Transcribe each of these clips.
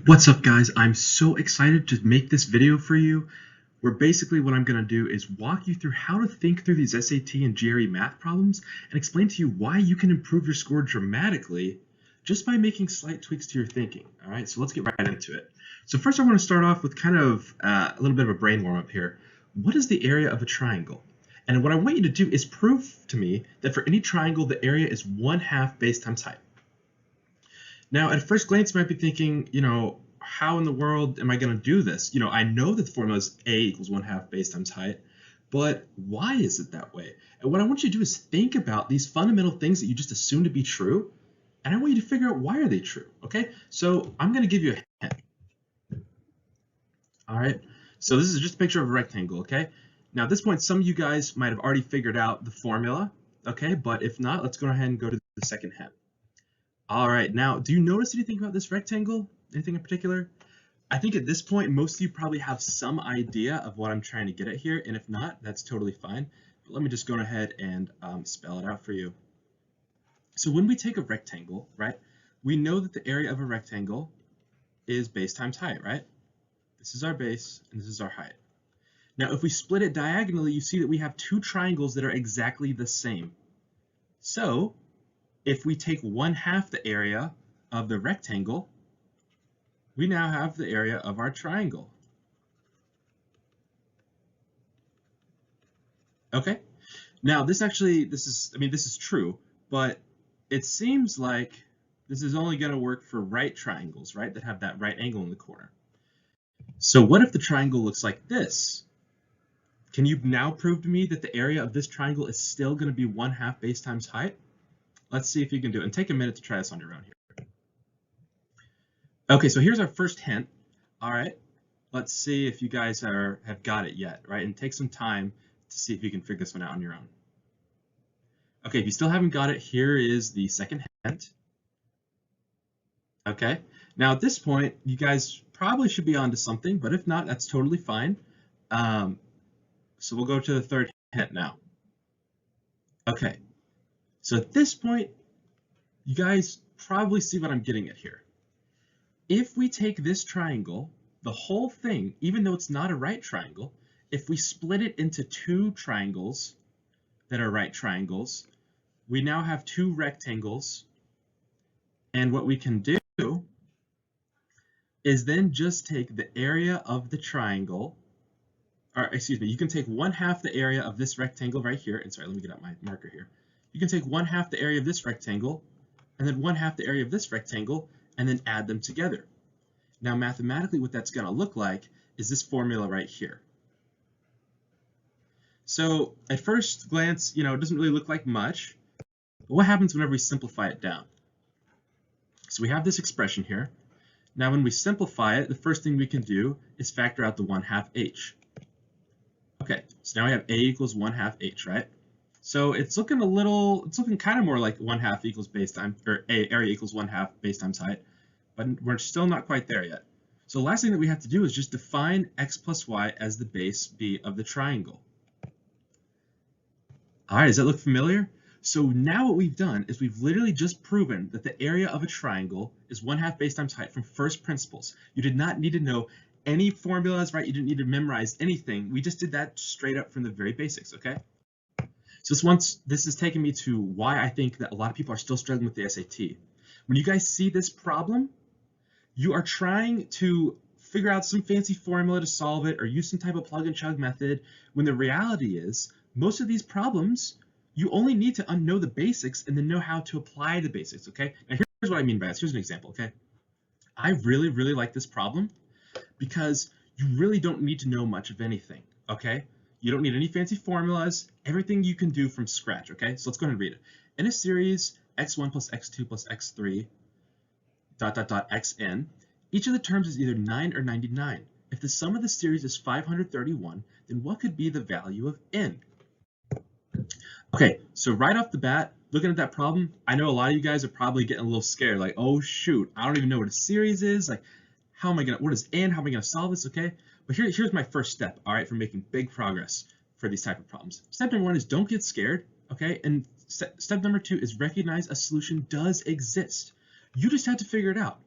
What's up, guys? I'm so excited to make this video for you, where basically what I'm going to do is walk you through how to think through these SAT and GRE math problems and explain to you why you can improve your score dramatically just by making slight tweaks to your thinking. All right, so let's get right into it. So first I want to start off with kind of a little bit of a brain warm up here. What is the area of a triangle? And what I want you to do is prove to me that for any triangle, the area is 1/2 base times height. Now, at first glance, you might be thinking, how in the world am I going to do this? I know that the formula is A equals 1/2 base times height, but why is it that way? And what I want you to do is think about these fundamental things that you just assume to be true, and I want you to figure out why are they true, okay? So I'm going to give you a hint. All right, so this is just a picture of a rectangle, okay? Now, at this point, some of you guys might have already figured out the formula, okay? But if not, let's go ahead and go to the second hint. All right, now, do you notice anything about this rectangle? Anything in particular? I think at this point, most of you probably have some idea of what I'm trying to get at here, and if not, that's totally fine. But let me just go ahead and spell it out for you. So when we take a rectangle, right, we know that the area of a rectangle is base times height, right? This is our base, and this is our height. Now, if we split it diagonally, you see that we have two triangles that are exactly the same. So if we take 1/2 the area of the rectangle, we now have the area of our triangle. Okay, now this is true, but it seems like this is only going to work for right triangles, right, that have that right angle in the corner. So what if the triangle looks like this? Can you now prove to me that the area of this triangle is still going to be 1/2 base times height? Let's see if you can do it, and take a minute to try this on your own here. Okay, so here's our first hint. All right, let's see if you guys have got it yet, right? And take some time to see if you can figure this one out on your own. Okay, if you still haven't got it, here is the second hint. Okay, now at this point, you guys probably should be onto something, but if not, that's totally fine. So we'll go to the third hint now. Okay, so at this point, you guys probably see what I'm getting at here. If we take this triangle, the whole thing, even though it's not a right triangle, if we split it into two triangles that are right triangles, we now have two rectangles. And what we can do is then just take the area of the triangle, or excuse me, you can take 1/2 the area of this rectangle right here. And sorry, let me get out my marker here. You can take 1/2 the area of this rectangle, and then 1/2 the area of this rectangle, and then add them together. Now, mathematically, what that's going to look like is this formula right here. So at first glance, it doesn't really look like much, but what happens whenever we simplify it down? So we have this expression here. Now, when we simplify it, the first thing we can do is factor out the 1/2 h. Okay, so now we have a equals 1/2 h, right? So it's looking kind of more like 1/2 equals base time, or area equals 1/2 base times height, but we're still not quite there yet. So the last thing that we have to do is just define x plus y as the base b of the triangle. All right, does that look familiar? So now what we've done is we've literally just proven that the area of a triangle is 1/2 base times height from first principles. You did not need to know any formulas, right? You didn't need to memorize anything. We just did that straight up from the very basics, okay? So this is taking me to why I think that a lot of people are still struggling with the SAT. When you guys see this problem, you are trying to figure out some fancy formula to solve it or use some type of plug and chug method, when the reality is most of these problems, you only need to know the basics and then know how to apply the basics, okay? Now here's what I mean by this. Here's an example, okay? I really, really like this problem because you really don't need to know much of anything, okay? You don't need any fancy formulas, everything you can do from scratch, okay? So let's go ahead and read it. In a series, x1 plus x2 plus x3, ... xn, each of the terms is either 9 or 99. If the sum of the series is 531, then what could be the value of n? Okay, so right off the bat, looking at that problem, I know a lot of you guys are probably getting a little scared, like, oh shoot, I don't even know what a series is, like, what is n, how am I gonna solve this, okay? But here's my first step, all right, for making big progress for these type of problems. Step number 1 is don't get scared, okay? And step number 2 is recognize a solution does exist. You just have to figure it out.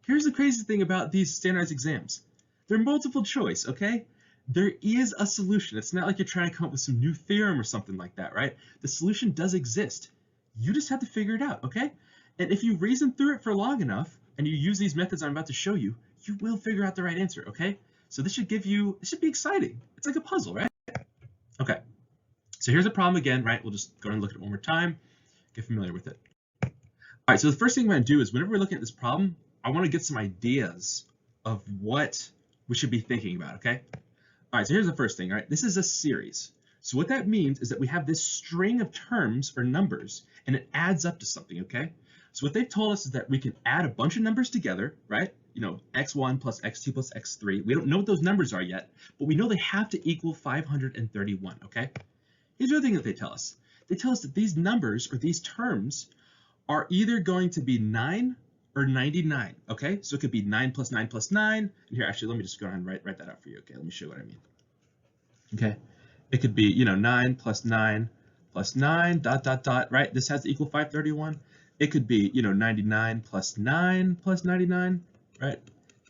Here's the crazy thing about these standardized exams. They're multiple choice, okay? There is a solution. It's not like you're trying to come up with some new theorem or something like that, right? The solution does exist. You just have to figure it out, okay? And if you reason through it for long enough and you use these methods I'm about to show you, you will figure out the right answer, okay? So this should be exciting. It's like a puzzle, right? Okay, so here's a problem again, right? We'll just go ahead and look at it one more time, get familiar with it. All right, so the first thing I'm going to do is whenever we're looking at this problem, I want to get some ideas of what we should be thinking about, okay? All right, so here's the first thing, all right? This is a series. So what that means is that we have this string of terms or numbers, and it adds up to something, okay? So what they've told us is that we can add a bunch of numbers together, right? You know, x1 plus x2 plus x3. We don't know what those numbers are yet, but we know they have to equal 531, okay? Here's the other thing that they tell us. They tell us that these numbers or these terms are either going to be 9 or 99, okay? So it could be 9 plus 9 plus 9. And here, actually, let me just go ahead and write that out for you, okay? Let me show you what I mean. Okay, it could be, you know, 9 plus 9 plus 9, dot, dot, dot, right? This has to equal 531. It could be, you know, 99 plus 9 plus 99, right?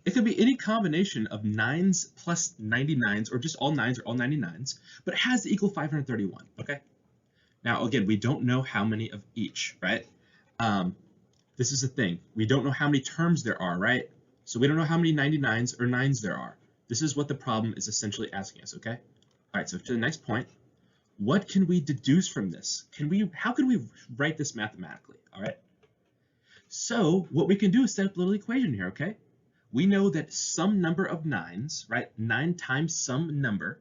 It could be any combination of 9s plus 99s, or just all 9s or all 99s, but it has to equal 531, okay? Now, again, we don't know how many of each, right? This is the thing. We don't know how many terms there are, right? So we don't know how many 99s or 9s there are. This is what the problem is essentially asking us, okay? All right, so to the next point, what can we deduce from this? How can we write this mathematically, all right? So what we can do is set up a little equation here, okay? We know that some number of 9s, right? 9 times some number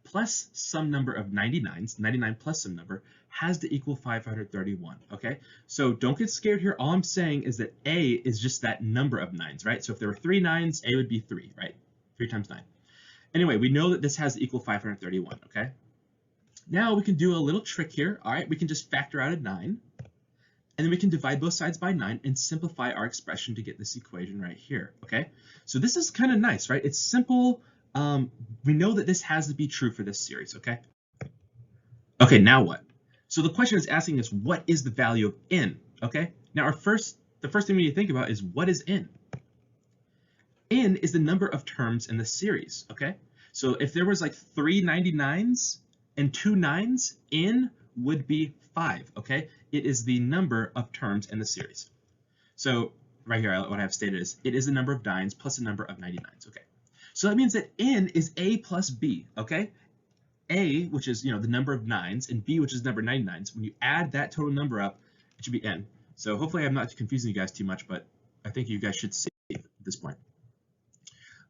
plus some number of 99s, 99 plus some number, has to equal 531, okay? So don't get scared here. All I'm saying is that A is just that number of 9s, right? So if there were 3 9s, A would be 3, right? 3 times 9. Anyway, we know that this has to equal 531, okay? Now we can do a little trick here, all right? We can just factor out a 9, and then we can divide both sides by 9 and simplify our expression to get this equation right here, okay? So this is kind of nice, right? It's simple. We know that this has to be true for this series, okay? Okay, now what? So the question is asking us, what is the value of n, okay? Now the first thing we need to think about is, what is n? N is the number of terms in the series, okay? So if there was like 3 99s and 2 9s, n would be 5, okay? It is the number of terms in the series. So right here, what I have stated is, it is the number of 9s plus the number of 99s, okay? So that means that n is a plus b, okay? A, which is, you know, the number of 9s, and b, which is the number of 99s. When you add that total number up, it should be n. So hopefully I'm not confusing you guys too much, but I think you guys should see at this point.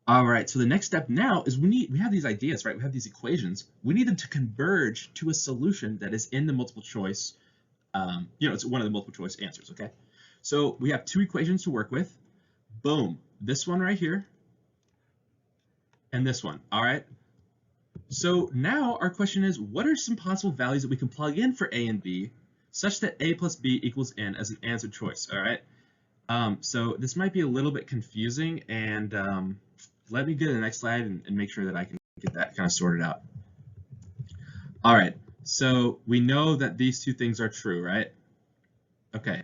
All right, so the next step now is we have these ideas, right? We have these equations. We need them to converge to a solution that is in the multiple choice. You know, it's one of the multiple choice answers, okay? So we have 2 equations to work with. Boom, this one right here and this one, all right? So now our question is, what are some possible values that we can plug in for A and B such that A plus B equals N as an answer choice, all right? So this might be a little bit confusing, and let me go to the next slide and make sure that I can get that kind of sorted out. All right, so we know that these 2 things are true, right? Okay,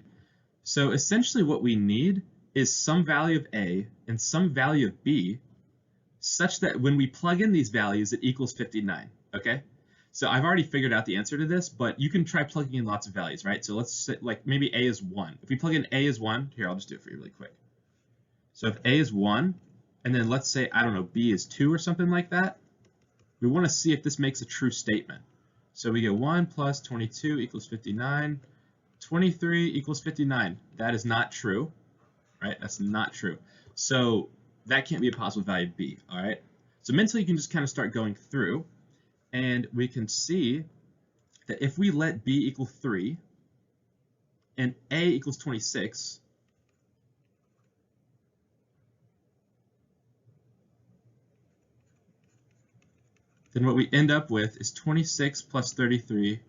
so essentially what we need is some value of A and some value of B such that when we plug in these values, it equals 59, okay? So I've already figured out the answer to this, but you can try plugging in lots of values, right? So let's say, like, maybe A is 1. If we plug in A is 1, here, I'll just do it for you really quick. So if A is 1, and then let's say, I don't know, B is 2 or something like that, we want to see if this makes a true statement. So we get 1 plus 22 equals 59, 23 equals 59. That is not true, right? That's not true. So that can't be a possible value of B, all right? So mentally, you can just kind of start going through, and we can see that if we let B equal 3 and A equals 26, then what we end up with is 26 plus 33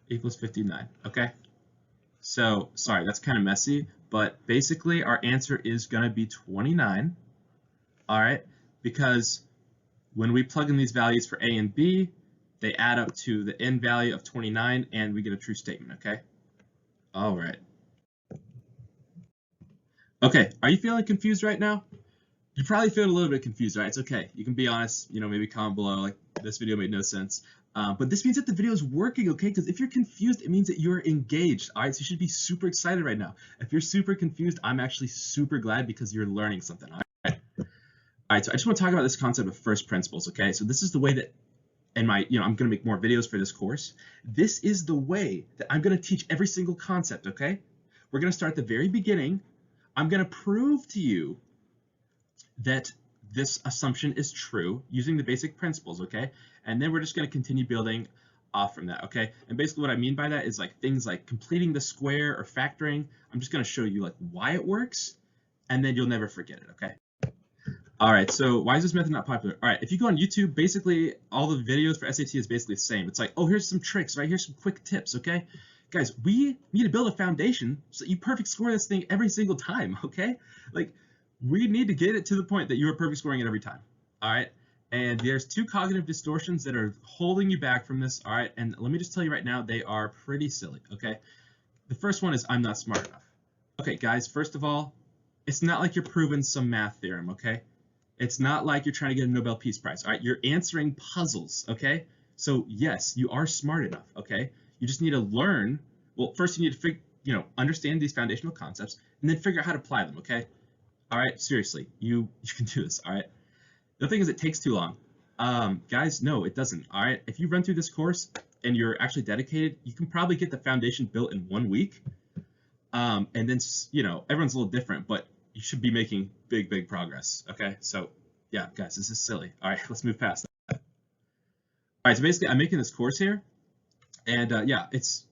equals 59, okay? So, sorry, that's kind of messy, but basically our answer is going to be 29, all right? Because when we plug in these values for A and B, they add up to the n value of 29, and we get a true statement, okay? All right. Okay, are you feeling confused right now? You're probably feeling a little bit confused, right? It's okay. You can be honest, maybe comment below, like, this video made no sense. But this means that the video is working, okay? Because if you're confused, it means that you're engaged, all right? So you should be super excited right now. If you're super confused, I'm actually super glad because you're learning something, all right? All right, so I just want to talk about this concept of first principles, okay? So this is the way that I'm going to make more videos for this course. This is the way that I'm going to teach every single concept, okay? We're going to start at the very beginning. I'm going to prove to you that this assumption is true using the basic principles, okay? And then we're just going to continue building off from that, okay? And basically what I mean by that is like things like completing the square or factoring. I'm just going to show you like why it works, and then you'll never forget it, okay? All right, so why is this method not popular? All right, if you go on YouTube, basically all the videos for SAT is basically the same. It's like, oh, here's some tricks, right? Here's some quick tips, okay? Guys, we need to build a foundation so that you perfect score this thing every single time, okay? Like, we need to get it to the point that you are perfect scoring it every time, all right? And there's two cognitive distortions that are holding you back from this, all right? And let me just tell you right now, they are pretty silly, okay? The first one is I'm not smart enough. Okay, guys, first of all, it's not like you're proving some math theorem, okay? It's not like you're trying to get a Nobel Peace Prize, all right? You're answering puzzles, okay? So yes, you are smart enough, okay? You just need to learn. Well, first you need to understand these foundational concepts and then figure out how to apply them, okay? All right, seriously, you can do this, all right? The thing is, it takes too long. Guys, no, it doesn't, all right? If you run through this course and you're actually dedicated, you can probably get the foundation built in 1 week. And then, everyone's a little different, but you should be making big progress, okay? So yeah, guys, this is silly. All right, let's move past that. All right, so basically I'm making this course here, and yeah,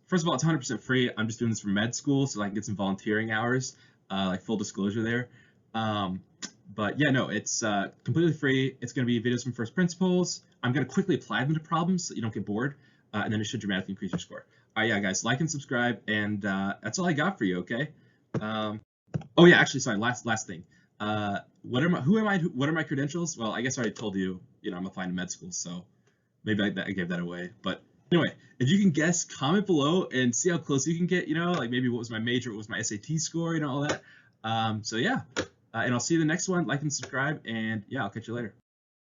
first of all, it's 100% free. I'm just doing this for med school so I can get some volunteering hours, like full disclosure there. But yeah, no, it's completely free. It's going to be videos from first principles. I'm going to quickly apply them to problems so that you don't get bored, and then it should dramatically increase your score. All right, yeah, guys, like and subscribe, and that's all I got for you, okay? Oh yeah, actually, sorry, last thing. What are my credentials? Well, I guess I already told you, I'm applying to med school, so maybe I gave that away. But anyway, if you can guess, comment below and see how close you can get, like maybe what was my major, what was my SAT score, all that. So yeah, and I'll see you in the next one. Like and subscribe, and yeah, I'll catch you later.